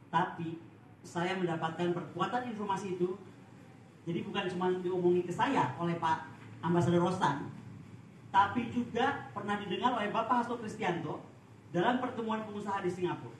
Tapi saya mendapatkan perkuatan informasi itu, jadi bukan cuma diomongi ke saya oleh Pak Ambasador Rostan, tapi juga pernah didengar oleh Bapak Hasto Kristianto dalam pertemuan pengusaha di Singapura.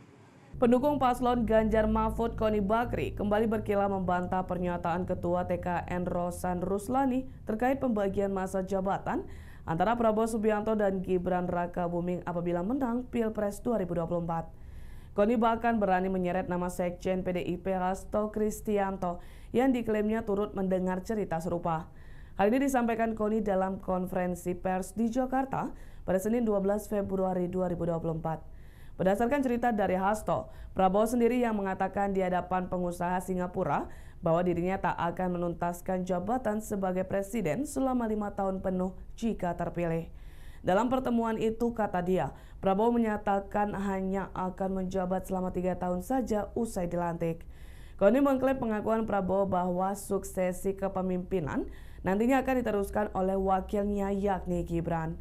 Pendukung paslon Ganjar Mahfud Koni Bakri kembali berkilah membantah pernyataan Ketua TKN Rosan Ruslani terkait pembagian masa jabatan antara Prabowo Subianto dan Gibran Rakabuming apabila menang Pilpres 2024. Koni bahkan berani menyeret nama Sekjen PDIP Hasto Kristianto yang diklaimnya turut mendengar cerita serupa. Hal ini disampaikan Koni dalam konferensi pers di Jakarta pada Senin 12 Februari 2024. Berdasarkan cerita dari Hasto, Prabowo sendiri yang mengatakan di hadapan pengusaha Singapura bahwa dirinya tak akan menuntaskan jabatan sebagai presiden selama 5 tahun penuh jika terpilih. Dalam pertemuan itu, kata dia, Prabowo menyatakan hanya akan menjabat selama 3 tahun saja usai dilantik. Koni mengklaim pengakuan Prabowo bahwa suksesi kepemimpinan nantinya akan diteruskan oleh wakilnya yakni Gibran.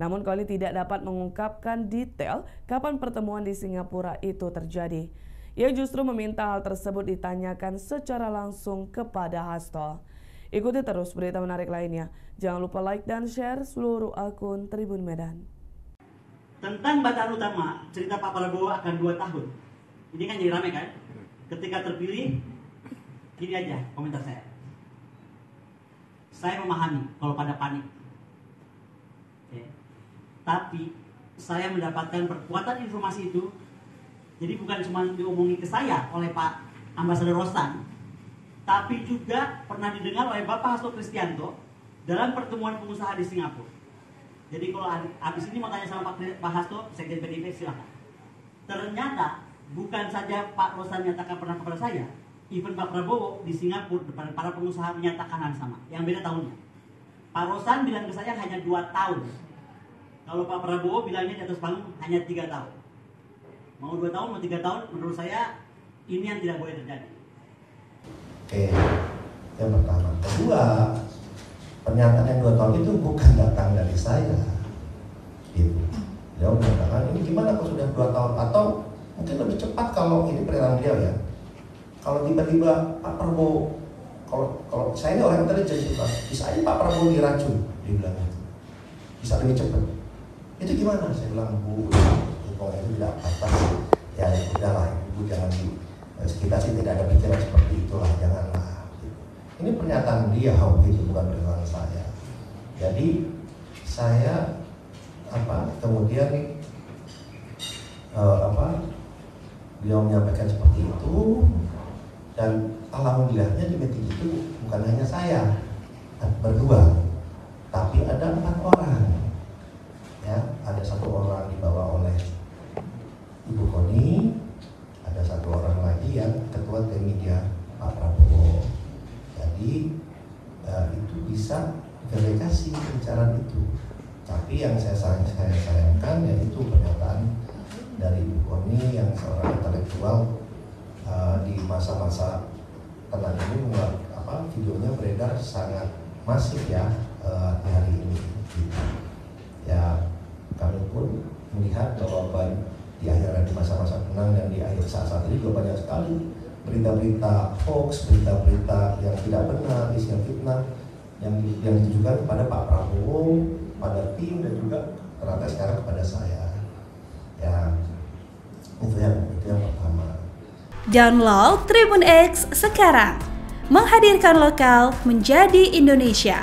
Namun Koni tidak dapat mengungkapkan detail kapan pertemuan di Singapura itu terjadi. Ia justru meminta hal tersebut ditanyakan secara langsung kepada Hasto. Ikuti terus berita menarik lainnya. Jangan lupa like dan share seluruh akun Tribun Medan. Tentang bacaan utama, cerita Pak Prabowo akan 2 tahun. Ini kan jadi ramai kan? Ketika terpilih, gini aja komentar saya. Saya memahami kalau pada panik. Tapi saya mendapatkan perkuatan informasi itu, jadi bukan cuma diomongi ke saya oleh Pak Ambasador Rostan, tapi juga pernah didengar oleh Bapak Hasto Kristianto dalam pertemuan pengusaha di Singapura. Jadi kalau habis ini mau tanya sama Pak Hasto, Sekjen PDIP, silakan. Ternyata bukan saja Pak Rostan menyatakan pernah kepada saya, even Pak Prabowo di Singapura depan para pengusaha menyatakan hal sama, yang beda tahunnya. Pak Rostan bilang ke saya hanya 2 tahun. Kalau Pak Prabowo bilangnya di atas panggung hanya 3 tahun. Mau 2 tahun, mau 3 tahun, menurut saya ini yang tidak boleh terjadi. Oke, yang pertama. Kedua, pernyataan yang 2 tahun itu bukan datang dari saya. Gitu. Dia mengatakan ini gimana kalau sudah 2 tahun, atau mungkin lebih cepat kalau ini pernyataan beliau ya. Kalau tiba-tiba Pak Prabowo, kalau saya ini orang intelijen, bisa aja Pak Prabowo diracun, dibilang itu. Bisa lebih cepat. Itu gimana? Saya bilang, Bu, pokoknya itu tidak apa-apa. Ya udahlah, Ibu jangan kita sih tidak ada pikiran seperti itulah, janganlah. Ini pernyataan beliau, gitu, bukan pernyataan saya. Jadi saya kemudian beliau menyampaikan seperti itu, dan alhamdulillahnya di meeting itu bukan hanya saya berdua, tapi ada 4 orang. Ya, ada 1 orang dibawa oleh Ibu Koni, ada 1 orang lagi yang ketua tim media Pak Prabowo. Jadi itu bisa verifikasi pembicaraan itu. Tapi yang saya sayangkan yaitu pernyataan dari Ibu Koni yang seorang intelektual di masa-masa tenang ini, videonya beredar sangat masif ya di hari ini. Gitu. Ya, kami pun melihat bahwa di akhir masa-masa tenang dan di akhir saat-saat ini juga banyak sekali berita-berita hoax, berita-berita yang tidak benar, isinya fitnah yang ditujukan kepada Pak Prabowo, pada tim, dan juga ternyata sekarang kepada saya. Ya, itu yang pertama. Download Tribun X sekarang, menghadirkan lokal menjadi Indonesia.